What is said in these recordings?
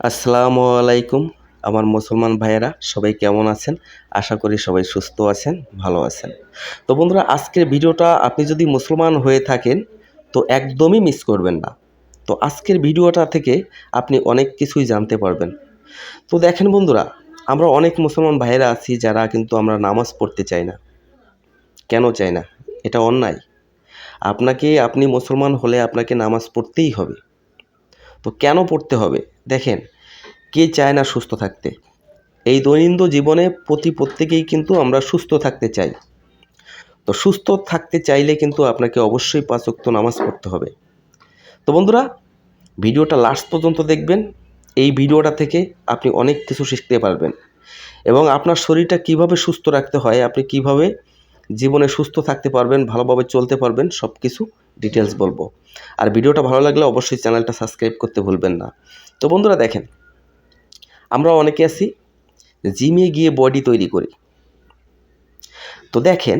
আসসালামু আলাইকুম। আমার মুসলমান ভাইয়েরা সবাই কেমন আছেন? আশা করি সবাই সুস্থ আছেন, ভালো আছেন। তো বন্ধুরা, আজকের ভিডিওটা আপনি যদি মুসলমান হয়ে থাকেন তো একদমই মিস করবেন না। তো আজকের ভিডিওটা থেকে আপনি অনেক কিছুই জানতে পারবেন। তো দেখেন বন্ধুরা, আমরা অনেক মুসলমান ভাইয়েরা আছি যারা কিন্তু আমরা নামাজ পড়তে চাই না। কেন চাই না? এটা অন্যায়। আপনি মুসলমান হলে আপনাকে নামাজ পড়তেই হবে। তো কেন পড়তে হবে? দেখেন, কে চায় না সুস্থ থাকতে? এই দৈনন্দিন জীবনে প্রত্যেকেই কিন্তু আমরা সুস্থ থাকতে চাই। তো সুস্থ থাকতে চাইলে কিন্তু আপনাকে অবশ্যই ৫ ওয়াক্ত নামাজ পড়তে হবে। তো বন্ধুরা, ভিডিওটা লাস্ট পর্যন্ত দেখবেন। এই ভিডিওটা থেকে আপনি অনেক কিছু শিখতে পারবেন এবং আপনার শরীরটা কিভাবে সুস্থ রাখতে হয়, আপনি কিভাবে জীবনে সুস্থ থাকতে পারবেন, ভালোভাবে চলতে পারবেন, সব কিছু ডিটেলস বলবো। আর ভিডিওটা ভালো লাগলে অবশ্যই চ্যানেলটা সাবস্ক্রাইব করতে ভুলবেন না। তো বন্ধুরা দেখেন, আমরা অনেকে আছি জিমে গিয়ে বডি তৈরি করি। তো দেখেন,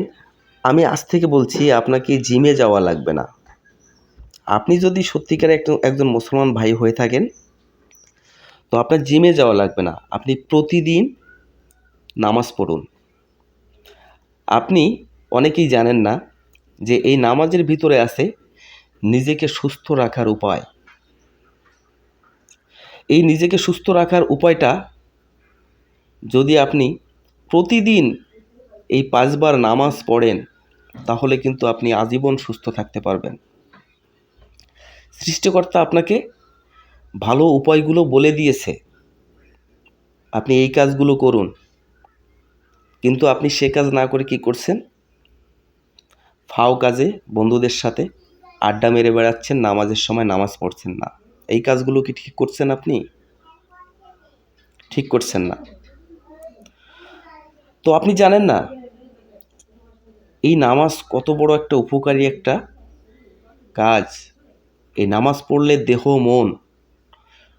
আমি আজ থেকে বলছি আপনাকে জিমে যাওয়া লাগবে না। আপনি যদি সত্যিকারে একজন মুসলমান ভাই হয়ে থাকেন তো আপনার জিমে যাওয়া লাগবে না। আপনি প্রতিদিন নামাজ পড়ুন। আপনি অনেকেই জানেন না যে এই নামাজের ভিতরে আছে নিজেকে সুস্থ রাখার উপায়। এই নিজেকে সুস্থ রাখার উপায়টা যদি আপনি প্রতিদিন এই ৫ বার নামাজ পড়েন তাহলে কিন্তু আপনি আজীবন সুস্থ থাকতে পারবেন। সৃষ্টিকর্তা আপনাকে ভালো উপায়গুলো বলে দিয়েছে, আপনি এই কাজগুলো করুন, কিন্তু আপনি সে কাজ না করে কি করছেন? ফাও কাজে বন্ধুদের সাথে আড্ডা মেরে বেড়াচ্ছেন, নামাজের সময় নামাজ পড়ছেন না। এই কাজগুলো কি ঠিক করছেন আপনি? ঠিক করছেন না। তো আপনি জানেন না এই নামাজ কত বড় একটা উপকারী একটা কাজ। এই নামাজ পড়লে দেহ মন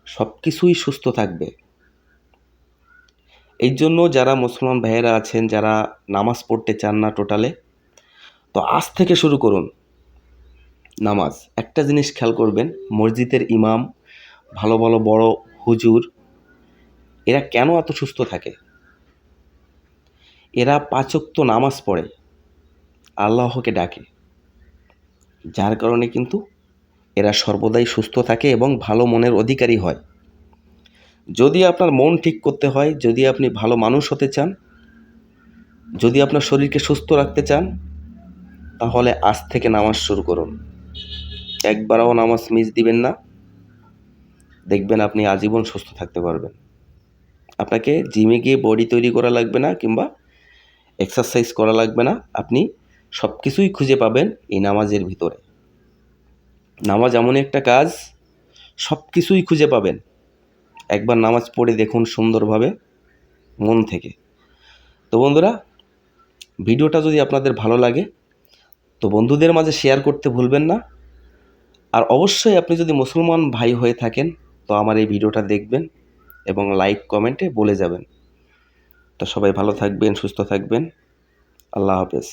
সব কিছুই সুস্থ থাকবে। এই জন্য যারা মুসলমান ভাইয়েরা আছেন, যারা নামাজ পড়তে চান না টোটালে, তো আজ থেকে শুরু করুন নামাজ। একটা জিনিস খেয়াল করবেন, মসজিদের ইমাম, ভালো ভালো বড় হুজুর, এরা কেন এত সুস্থ থাকে? এরা ৫ ওয়াক্ত নামাজ পড়ে, আল্লাহকে ডাকে, যার কারণে কিন্তু এরা সর্বদাই সুস্থ থাকে এবং ভালো মনের অধিকারী হয়। যদি আপনার মন ঠিক করতে হয়, যদি আপনি ভালো মানুষ হতে চান, যদি আপনার শরীরকে সুস্থ রাখতে চান, তাহলে আজ থেকে নামাজ শুরু করুন। একবারও নামাজ মিস দিবেন না। দেখবেন আপনি আজীবন সুস্থ থাকতে পারবেন। আপনাকে জিমে গিয়ে বডি তৈরি করা লাগবে না কিংবা এক্সারসাইজ করা লাগবে না। আপনি সব কিছুই খুঁজে পাবেন এই নামাজের ভিতরে। নামাজ এমন একটা কাজ, সব কিছুই খুঁজে পাবেন। একবার নামাজ পড়ে দেখুন সুন্দরভাবে, মন থেকে। তো বন্ধুরা, ভিডিওটা যদি আপনাদের ভালো লাগে তো বন্ধুদের মাঝে শেয়ার করতে ভুলবেন না। আর অবশ্যই আপনি যদি মুসলমান ভাই হয়ে থাকেন তো আমার এই ভিডিওটা দেখবেন এবং লাইক কমেন্টে বলে যাবেন। তো সবাই ভালো থাকবেন, সুস্থ থাকবেন। আল্লাহ হাফেজ।